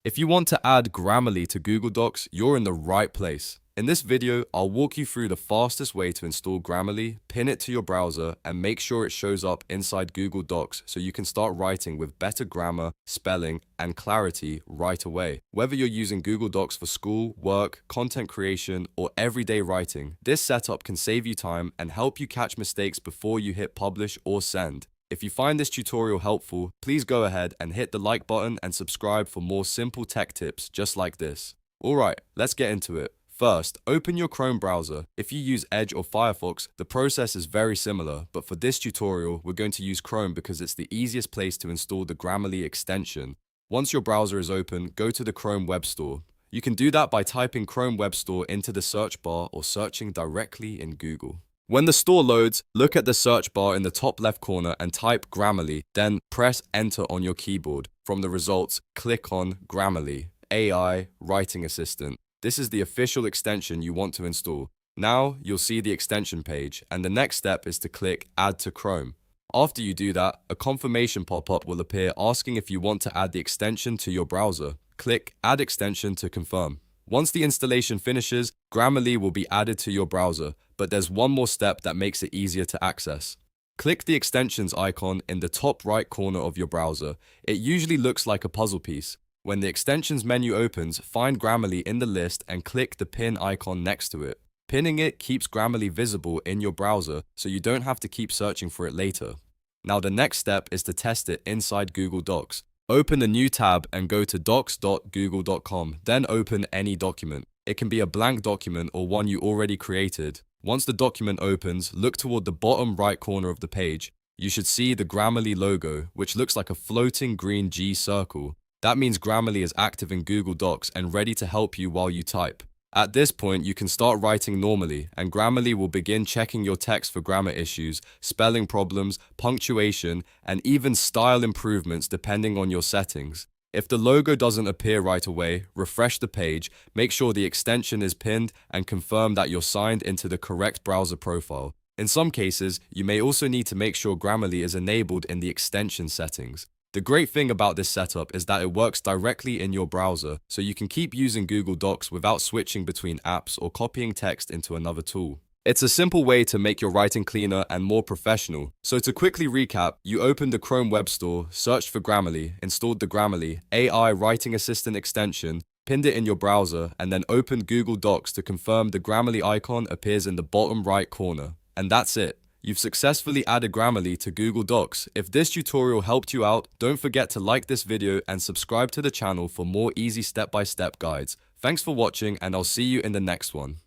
If you want to add Grammarly to Google Docs, you're in the right place. In this video, I'll walk you through the fastest way to install Grammarly, pin it to your browser, and make sure it shows up inside Google Docs so you can start writing with better grammar, spelling, and clarity right away. Whether you're using Google Docs for school, work, content creation, or everyday writing, this setup can save you time and help you catch mistakes before you hit publish or send. If you find this tutorial helpful, please go ahead and hit the like button and subscribe for more simple tech tips just like this. Alright, let's get into it. First, open your Chrome browser. If you use Edge or Firefox, the process is very similar, but for this tutorial, we're going to use Chrome because it's the easiest place to install the Grammarly extension. Once your browser is open, go to the Chrome Web Store. You can do that by typing Chrome Web Store into the search bar or searching directly in Google. When the store loads, look at the search bar in the top left corner and type Grammarly, then press Enter on your keyboard. From the results, click on Grammarly, AI Writing Assistant. This is the official extension you want to install. Now, you'll see the extension page, and the next step is to click Add to Chrome. After you do that, a confirmation pop-up will appear asking if you want to add the extension to your browser. Click Add Extension to confirm. Once the installation finishes, Grammarly will be added to your browser, but there's one more step that makes it easier to access. Click the extensions icon in the top right corner of your browser. It usually looks like a puzzle piece. When the extensions menu opens, find Grammarly in the list and click the pin icon next to it. Pinning it keeps Grammarly visible in your browser, so you don't have to keep searching for it later. Now the next step is to test it inside Google Docs. Open a new tab and go to docs.google.com, then open any document. It can be a blank document or one you already created. Once the document opens, look toward the bottom right corner of the page. You should see the Grammarly logo, which looks like a floating green G circle. That means Grammarly is active in Google Docs and ready to help you while you type. At this point, you can start writing normally, and Grammarly will begin checking your text for grammar issues, spelling problems, punctuation, and even style improvements depending on your settings. If the logo doesn't appear right away, refresh the page, make sure the extension is pinned, and confirm that you're signed into the correct browser profile. In some cases, you may also need to make sure Grammarly is enabled in the extension settings. The great thing about this setup is that it works directly in your browser, so you can keep using Google Docs without switching between apps or copying text into another tool. It's a simple way to make your writing cleaner and more professional. So to quickly recap, you opened the Chrome Web Store, searched for Grammarly, installed the Grammarly AI Writing Assistant extension, pinned it in your browser, and then opened Google Docs to confirm the Grammarly icon appears in the bottom right corner. And that's it. You've successfully added Grammarly to Google Docs. If this tutorial helped you out, don't forget to like this video and subscribe to the channel for more easy step-by-step guides. Thanks for watching, and I'll see you in the next one.